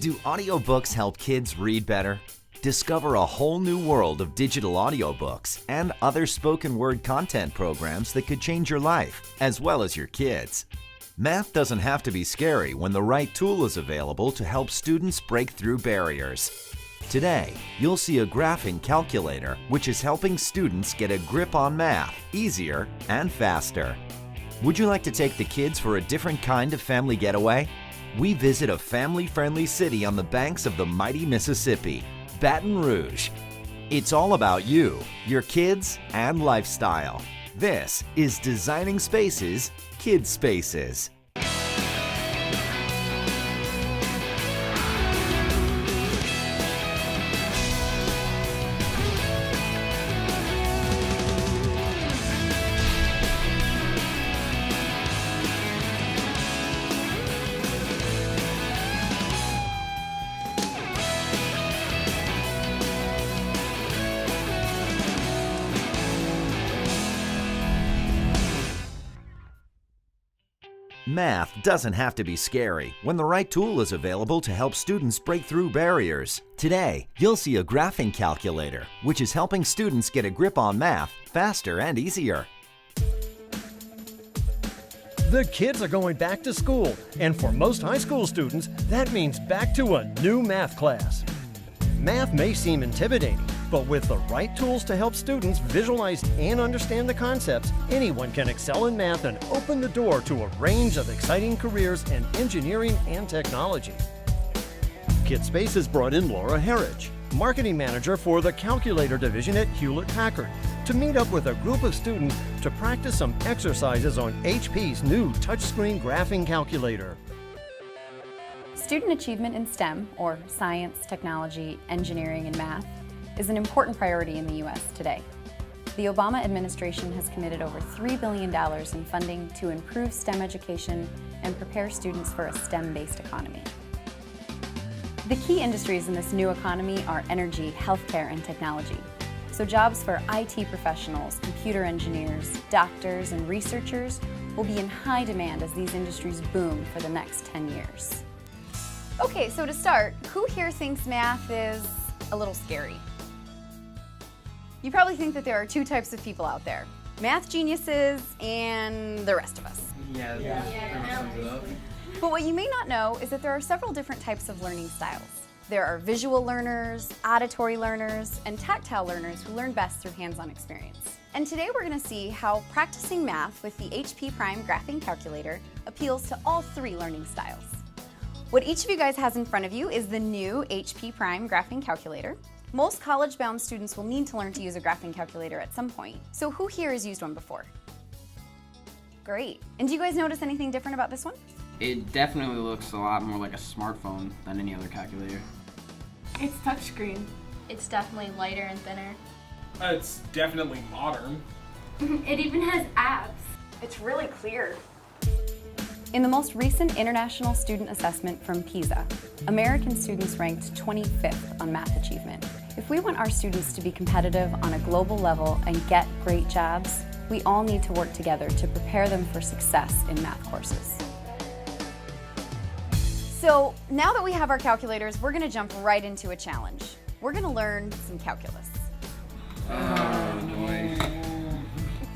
Do audiobooks help kids read better? Discover a whole new world of digital audiobooks and other spoken word content programs that could change your life, as well as your kids. Math doesn't have to be scary when the right tool is available to help students break through barriers. Today, you'll see a graphing calculator which is helping students get a grip on math easier and faster. Would you like to take the kids for a different kind of family getaway? We visit a family-friendly city on the banks of the mighty Mississippi, Baton Rouge. It's all about you, your kids, and lifestyle. This is Designing Spaces, Kids Spaces. Math doesn't have to be scary when the right tool is available to help students break through barriers. Today, you'll see a graphing calculator, which is helping students get a grip on math faster and easier. The kids are going back to school, and for most high school students, that means back to a new math class. Math may seem intimidating, but with the right tools to help students visualize and understand the concepts, anyone can excel in math and open the door to a range of exciting careers in engineering and technology. Kids Spaces brought in Laura Harridge, marketing manager for the calculator division at Hewlett-Packard, to meet up with a group of students to practice some exercises on HP's new touchscreen graphing calculator. Student achievement in STEM, or science, technology, engineering, and math, is an important priority in the U.S. today. The Obama administration has committed over $3 billion in funding to improve STEM education and prepare students for a STEM-based economy. The key industries in this new economy are energy, healthcare, and technology. So jobs for IT professionals, computer engineers, doctors, and researchers will be in high demand as these industries boom for the next 10 years. Okay, so to start, who here thinks math is a little scary? You probably think that there are two types of people out there: math geniuses and the rest of us. But what you may not know is that there are several different types of learning styles. There are visual learners, auditory learners, and tactile learners who learn best through hands-on experience. And today we're going to see how practicing math with the HP Prime Graphing Calculator appeals to all three learning styles. What each of you guys has in front of you is the new HP Prime Graphing Calculator. Most college-bound students will need to learn to use a graphing calculator at some point. So who here has used one before? Great. And do you guys notice anything different about this one? It definitely looks a lot more like a smartphone than any other calculator. It's touchscreen. It's definitely lighter and thinner. It's definitely modern. It even has apps. It's really clear. In the most recent international student assessment from PISA, American students ranked 25th on math achievement. If we want our students to be competitive on a global level and get great jobs, we all need to work together to prepare them for success in math courses. So now that we have our calculators, we're going to jump right into a challenge. We're going to learn some calculus.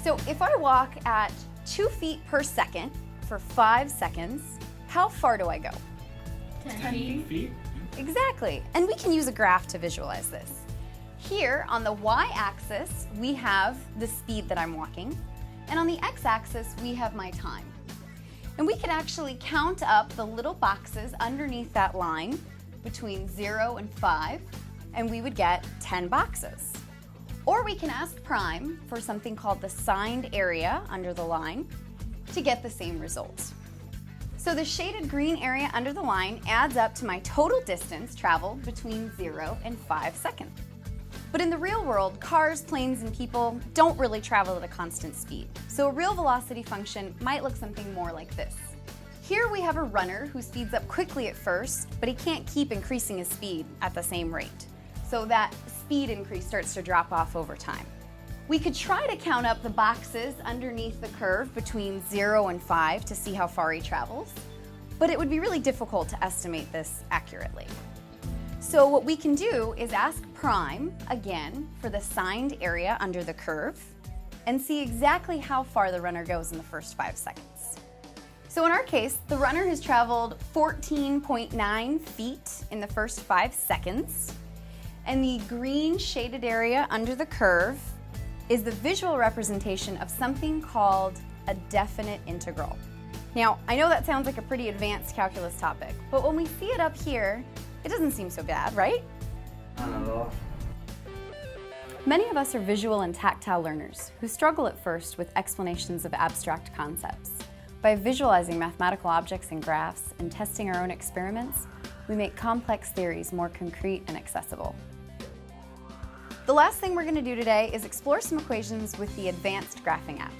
So if I walk at 2 feet per second for 5 seconds, how far do I go? 10 feet. Exactly. And we can use a graph to visualize this. Here on the y-axis, we have the speed that I'm walking, and on the x-axis, we have my time. And we can actually count up the little boxes underneath that line between 0 and 5, and we would get 10 boxes. Or we can ask Prime for something called the signed area under the line to get the same result. So the shaded green area under the line adds up to my total distance traveled between 0 and 5 seconds. But in the real world, cars, planes, and people don't really travel at a constant speed. So a real velocity function might look something more like this. Here we have a runner who speeds up quickly at first, but he can't keep increasing his speed at the same rate. So that speed increase starts to drop off over time. We could try to count up the boxes underneath the curve between 0 and 5 to see how far he travels. but it would be really difficult to estimate this accurately. So what we can do is ask Prime, again, for the signed area under the curve and see exactly how far the runner goes in the first 5 seconds. So in our case, the runner has traveled 14.9 feet in the first 5 seconds, and the green shaded area under the curve is the visual representation of something called a definite integral. Now, I know that sounds like a pretty advanced calculus topic, but when we see it up here, it doesn't seem so bad, right? Not at all. Many of us are visual and tactile learners who struggle at first with explanations of abstract concepts. By visualizing mathematical objects and graphs and testing our own experiments, we make complex theories more concrete and accessible. The last thing we're going to do today is explore some equations with the advanced graphing app.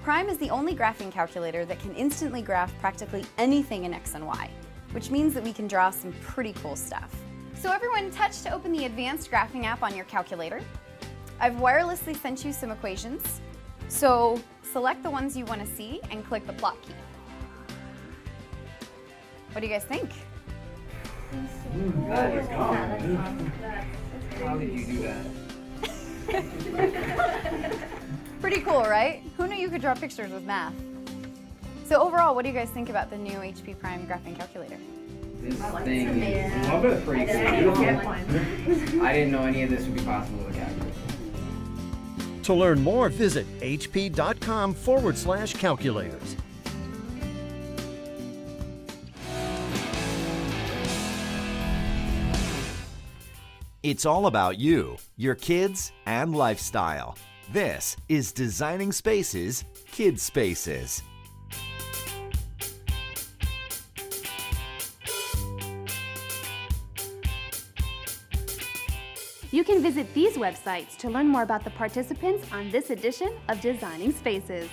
Prime is the only graphing calculator that can instantly graph practically anything in X and Y, which means that we can draw some pretty cool stuff. So everyone, touch to open the advanced graphing app on your calculator. I've wirelessly sent you some equations, so select the ones you want to see and click the plot key. What do you guys think? That is common. How did you do that? Pretty cool, right? Who knew you could draw pictures with math? So overall, what do you guys think about the new HP Prime graphing calculator? This thing is pretty cool. I didn't know any of this would be possible with a calculator. To learn more, visit hp.com/calculators. It's all about you, your kids, and lifestyle. This is Designing Spaces, Kids Spaces. You can visit these websites to learn more about the participants on this edition of Designing Spaces.